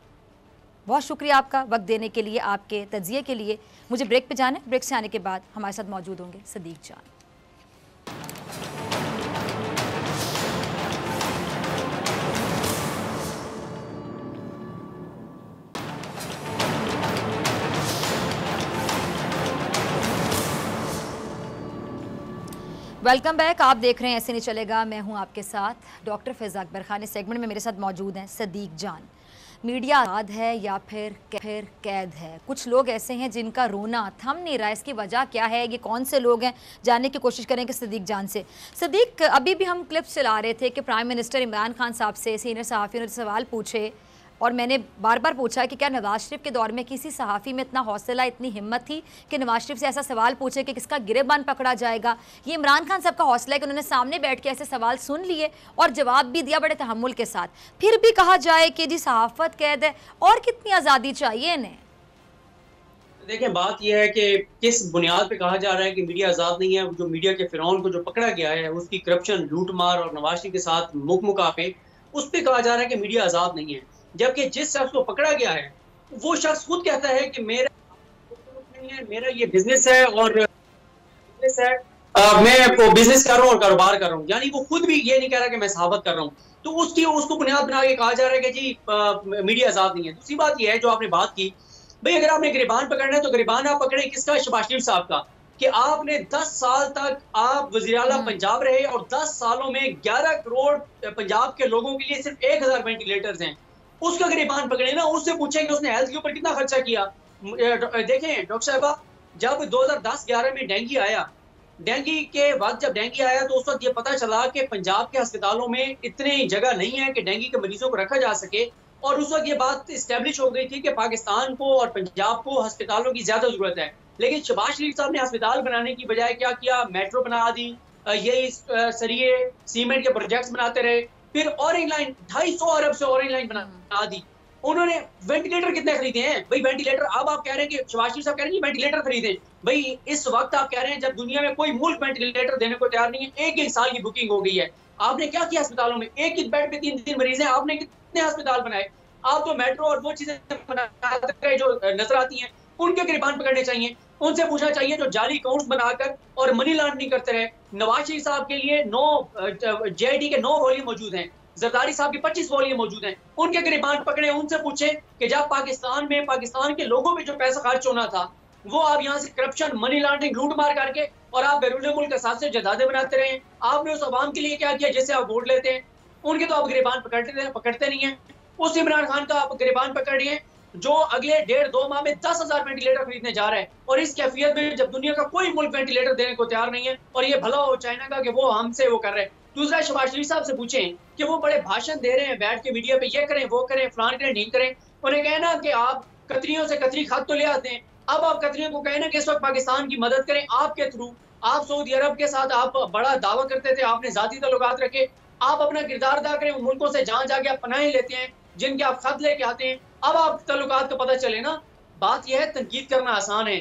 बहुत शुक्रिया आपका वक्त देने के लिए, आपके तज्जिए के लिए। मुझे ब्रेक पे जाना है, ब्रेक से आने के बाद हमारे साथ मौजूद होंगे सदीक जान। वेलकम बैक, आप देख रहे हैं ऐसे नहीं चलेगा, मैं हूं आपके साथ डॉक्टर फैज़ा अकबर खान। इस सेगमेंट में मेरे साथ मौजूद हैं सदीक जान। मीडिया आज़ाद है या फिर कैद है? कुछ लोग ऐसे हैं जिनका रोना थम नहीं रहा, इसकी वजह क्या है, ये कौन से लोग हैं, जानने की कोशिश करेंगे सदीक जान से। सदीक, अभी भी हम क्लिप्स चला रहे थे कि प्राइम मिनिस्टर इमरान खान साहब से सीनियर सहाफ़ियों ने सवाल पूछे और मैंने बार बार पूछा कि क्या नवाज शरीफ के दौर में किसी सहाफ़ी में इतना हौसला, इतनी हिम्मत थी कि नवाज शरीफ से ऐसा सवाल पूछे कि किसका गिरेबान पकड़ा जाएगा? ये इमरान खान साहब का हौसला है कि उन्होंने सामने बैठ के ऐसे सवाल सुन लिए और जवाब भी दिया बड़े तहम्मुल के साथ। फिर भी कहा जाए कि जी सहाफ़त कैद है, और कितनी आज़ादी चाहिए इन्हें? देखें, बात यह है कि किस बुनियाद पे कहा जा रहा है कि मीडिया आज़ाद नहीं है। जो मीडिया के फिरौन को जो पकड़ा गया है, उसकी करप्शन, लूटमार और नवाज शरीफ के साथ मुकमुका पे, उस पर कहा जा रहा है कि मीडिया आज़ाद नहीं है। जबकि जिस शख्स को पकड़ा गया है वो शख्स खुद कहता है कि मेरा ये बिजनेस है और बिजनेस है, मैं बिजनेस कर रहा हूँ और कारोबार कर रहा हूँ। यानी वो खुद भी ये नहीं कह रहा कि मैं सहाबत कर रहा हूँ। तो उसको बुनियाद बना के कहा जा रहा है कि जी मीडिया आज़ाद नहीं है। दूसरी बात यह है जो आपने बात की, भाई अगर आपने गिरबान पकड़ना है तो गिरबान आप पकड़े किसका? शहबाज शरीफ साहब का, कि आपने 10 साल तक आप वज़ीर आला पंजाब रहे और 10 सालों में 11 करोड़ पंजाब के लोगों के लिए सिर्फ 1000 वेंटिलेटर्स हैं। उसका गिरबान पकड़े ना, उससे पूछें कि उसने हेल्थ के ऊपर कितना खर्चा किया। देखें डॉक्टर साहबा, जब 2010-11 में डेंगू आया, डेंगू के वक्त जब डेंगू आया तो उस वक्त ये पता चला कि पंजाब के अस्पतालों में इतनी जगह नहीं है कि डेंगू के मरीजों को रखा जा सके। और उस वक्त ये बात इस्टेब्लिश हो गई थी कि पाकिस्तान को और पंजाब को अस्पतालों की ज्यादा जरूरत है। लेकिन शहबाज शरीफ साहब ने अस्पताल बनाने की बजाय क्या किया? मेट्रो बना दी, यही सरिये सीमेंट के प्रोजेक्ट्स बनाते रहे, फिर ऑरेंज लाइन 250 अरब से ऑरेंज लाइन बना दी। उन्होंने वेंटिलेटर कितने खरीदे हैं भाई? वेंटिलेटर अब आप कह रहे हैं कि शहबाज शरीफ साहब कह रहे हैं वेंटिलेटर खरीदे। भाई इस वक्त आप कह रहे हैं जब दुनिया में कोई मुल्क वेंटिलेटर देने को तैयार नहीं है, एक साल की बुकिंग हो गई है। आपने क्या किया अस्पतालों में? एक बेड पे 3 मरीज हैं, आपने कितने अस्पताल बनाए? आप तो मेट्रो और वो चीजें बनाते रहे जो नजर आती हैं। उनके गिरबान पकड़ने चाहिए, उनसे पूछना चाहिए जो जाली अकाउंट्स बनाकर और मनी लॉन्ड्रिंग करते रहे। नवाज शरीफ साहब के लिए 9 JID के 9 वॉल्यूम मौजूद हैं, जरदारी साहब के 25 वॉल्यूम मौजूद हैं। उनके गिरबान पकड़े, उनसे पूछे कि जब पाकिस्तान में पाकिस्तान के लोगों पे जो पैसा खर्च होना था वो आप यहाँ से करप्शन, मनी लॉन्ड्रिंग, लूट मार करके और आप बैरून मुल्क के साथ से जदादे बनाते रहे। आपने उस आवाम के लिए क्या किया जिससे आप वोट लेते हैं? उनके तो आप गिरबान पकड़ते नहीं है। उस इमरान खान का आप गिरबान पकड़ रहे हैं जो अगले 1.5-2 माह में 10,000 वेंटिलेटर खरीदने जा रहा है। और इस कैफियत में जब दुनिया का कोई मुल्क वेंटिलेटर देने को तैयार नहीं है, और ये भला हो चाइना का कि वो हमसे वो कर रहे हैं। दूसरा, शहबाज शरीफ साहब से पूछें कि वो बड़े भाषण दे रहे हैं बैठ के मीडिया पे, ये करें वो करें, फलान करें नहीं करें। उन्हें कहना कि आप कतरियों से कतरी खत तो ले आते हैं, अब आप कतरियों को कहना कि इस वक्त पाकिस्तान की मदद करें आपके थ्रू। आप सऊदी अरब के साथ आप बड़ा दावा करते थे, आपने जाती ताल्लुकात रखे, आप अपना किरदार अदा करें उन मुल्कों से जहां जाके आप पनाहें लेते हैं, जिनके आप खत लेके आते हैं। अब आप ताल्लुकात का पता चले ना। बात यह है, तनकीद करना आसान है,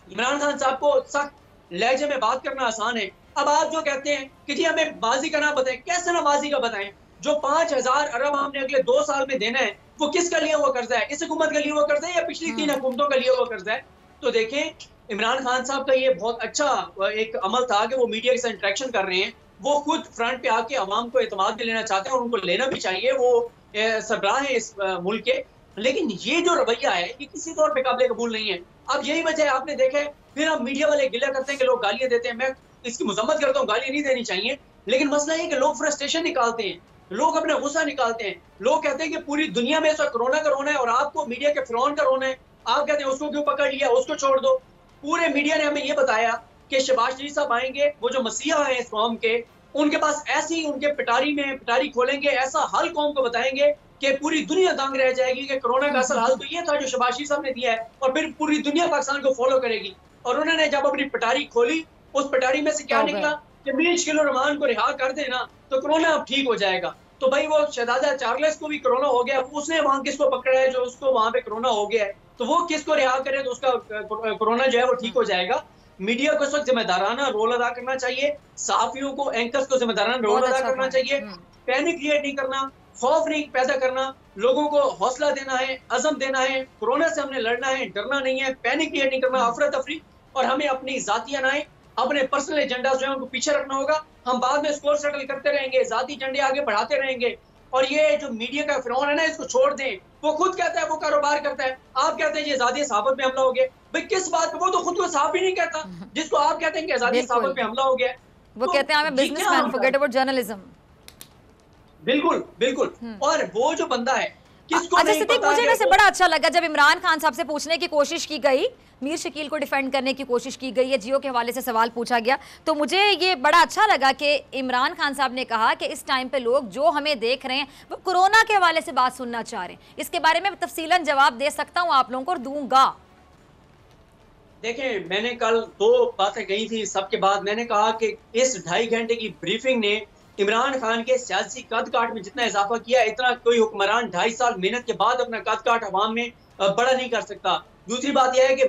इमरान खान साहब को सख्त लहजे में बात करना आसान है। अब आप जो कहते हैं कि जी हमें माजी का ना बताएं, कैसे ना माजी का बताएं? जो 5,000 अरब हमने अगले 2 साल में देना है वो किसका लिया हुआ कर्जा है? इस हुकूमत का लिया हुआ कर्जा है या पिछली 3 हुकूमतों का लिया हुआ कर्जा है? तो देखें, इमरान खान साहब का ये बहुत अच्छा एक अमल था कि वो मीडिया के साथ इंटरेक्शन कर रहे हैं, वो खुद फ्रंट पे आके अवाम को एतमाद भी लेना चाहते हैं और उनको लेना भी चाहिए, वो सरबराह है इस मुल्क के। लेकिन ये जो रवैया है ये किसी तौर पे काबिल कबूल नहीं है। अब यही वजह है, आपने देखा है, फिर हम मीडिया वाले गिला करते हैं कि लोग गालियां देते हैं। मैं इसकी मजम्मत करता हूँ, गालियां नहीं देनी चाहिए, लेकिन मसला ये कि लोग फ्रस्ट्रेशन निकालते हैं, लोग अपना गुस्सा निकालते हैं। लोग कहते हैं कि पूरी दुनिया में इस वक्त कोरोना का रोना है और आपको मीडिया के फिरौन का रोना है। आप कहते हैं उसको क्यों पकड़ लिया, उसको छोड़ दो। पूरे मीडिया ने हमें ये बताया कि शहबाज शरीफ साहब आएंगे, वो जो मसीहा है इस कौम के, उनके पास ऐसी उनके पिटारी खोलेंगे, ऐसा हल कौम को बताएंगे कि पूरी दुनिया दंग रह जाएगी कि कोरोना का असल हल तो ये था जो शहबाज शरीफ साहब ने दिया है, और फिर पूरी दुनिया पाकिस्तान को फॉलो करेगी। और उन्होंने जब अपनी पिटारी खोली, उस पिटारी में से क्या निकला कि मीर शिकिल रहमान को रिहा कर देना तो कोरोना अब ठीक हो जाएगा। तो भाई वो शहजादा चार्ल्स को भी कोरोना हो गया, उसने वहां किसको पकड़ा है जो उसको वहां पे कोरोना हो गया है, तो वो किसको रिहा करे तो उसका कोरोना जो है वो ठीक हो जाएगा। मीडिया को इस वक्त जिम्मेदाराना रोल अदा करना चाहिए, सहाफियों को, एंकर्स को जिम्मेदाराना रोल अदा करना चाहिए। पैनिक क्रिएट नहीं करना, खौफ नहीं पैदा करना, लोगों को हौसला देना है, अज़म देना है, कोरोना से हमने लड़ना है, डरना नहीं है, पैनिक क्रिएट नहीं करना, अफरा तफरी। और हमें अपनी जाती अनाएं, अपने पर्सनल एजेंडा जो है उनको पीछे रखना होगा। हम बाद में स्कोर सेटल करते रहेंगे, जाती एजेंडे आगे बढ़ाते रहेंगे। और ये जो मीडिया का फिरौन है ना, इसको छोड़ दें। वो खुद कहता है वो कारोबार करता है, आप कहते हैं ये आजादी सहाबत पे हमला हो गया। भाई किस बात पे? वो तो खुद को साहब ही नहीं कहता, जिसको आप कहते हैं कि आजादी सहाबत पे हमला हो गया। वो कहते हैं बिजनेसमैन, फॉरगेट अबाउट जर्नलिज्म। बिल्कुल बिल्कुल। और वो जो बंदा है किसको अच्छा सिद्दीक, मुझे वैसे बड़ा अच्छा लगा जब इमरान खान साहब से पूछने की कोशिश की गई, मीर शकील को डिफेंड करने की कोशिश की गई है, जियो के हवाले से सवाल पूछा गया, तो मुझे ये बड़ा अच्छा लगा कि इमरान खान साहब ने कहा कि इस टाइम पे लोग जो हमें देख रहे हैं वो कोरोना के हवाले से बात सुनना चाह रहे हैं। इसके बारे में तफसीलन जवाब दे सकता हूँ आप लोगों को और दूंगा। देखें, मैंने कल 2 बातें कही थी, सबके बाद मैंने कहा कि इस 2.5 घंटे की ब्रीफिंग ने इमरान खान के सियासी कद काट में जितना इजाफा किया, इतना कोई हुक्मरान 2.5 साल मेहनत के बाद अपना कद काट अवाम में बड़ा नहीं कर सकता। दूसरी बात यह है कि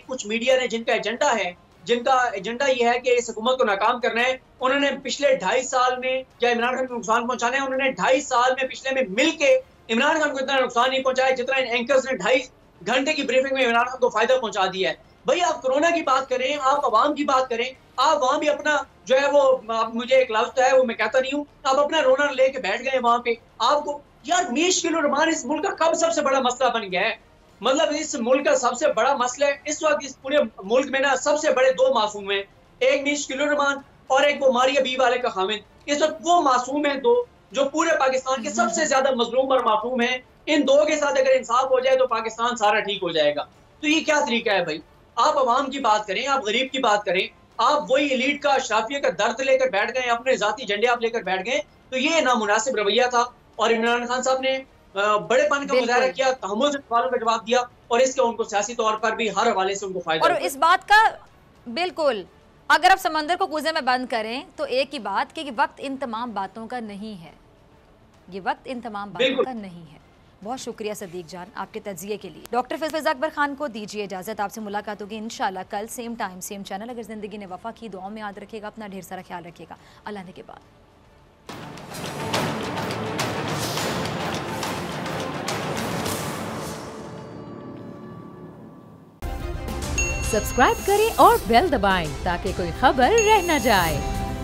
कुछ मीडिया ने जिनका एजेंडा ये है कि इस हुकूमत को नाकाम करना है, उन्होंने पिछले 2.5 साल में या इमरान खान को नुकसान पहुंचाना है, उन्होंने 2.5 साल में पिछले में मिलके इमरान खान को इतना नुकसान नहीं पहुंचाया जितना इन एंकर्स ने 2.5 घंटे की ब्रीफिंग में इमरान खान को फायदा पहुंचा दिया है। भाई आप कोरोना की बात करें, आप अवाम की बात करें, आप वहां भी अपना जो है वो, मुझे एक लफ्ज तो है वो मैं कहता नहीं हूँ, आप अपना रोना लेके बैठ गए वहां पे। आपको यार मीश किलो रमान इस मुल्क का कब सबसे बड़ा मसला बन गया है? मतलब इस मुल्क का सबसे बड़ा मसला है इस वक्त, इस पूरे मुल्क में ना सबसे बड़े 2 मासूम हैं, एक मीश किलो रमान और एक वो मारिया बी वाले का खामिद। इस वक्त वो मासूम है 2 जो पूरे पाकिस्तान के सबसे ज्यादा मजलूम और मासूम है। इन 2 के साथ अगर इंसाफ हो जाए तो पाकिस्तान सारा ठीक हो जाएगा। तो ये क्या तरीका है भाई? आप अवाम की बात करें, आप गरीब की बात करें, आप वही एलीट का अशराफिया का दर्द लेकर बैठ गए, अपने जाती झंडे आप लेकर बैठ गए। तो ये नामुनासिब रवैया था और इमरान खान साहब ने बड़ेपन का मुजाहरा किया, तहम्मुल से सवालों का जवाब दिया और इसके उनको सियासी तौर पर भी हर हवाले से उनको फायदा। और इस बात का बिल्कुल, अगर आप समंदर को कूजे में बंद करें तो एक ही बात कि वक्त इन तमाम बातों का नहीं है, ये वक्त इन तमाम बातों का नहीं है। बहुत शुक्रिया सदीक जान आपके तज्जिए के लिए। डॉक्टर फैज़ अकबर खान को दीजिए इजाज़त, आपसे मुलाकात होगी इंशाल्लाह कल सेम टाइम सेम चैनल। अगर ज़िंदगी ने वफ़ा की, दुआओं में याद रखिएगा, अपना ढेर सारा ख्याल रखिएगा। अल्लाह ने के बाद सब्सक्राइब करें और बेल दबाएं ताकि कोई खबर रह न जाए।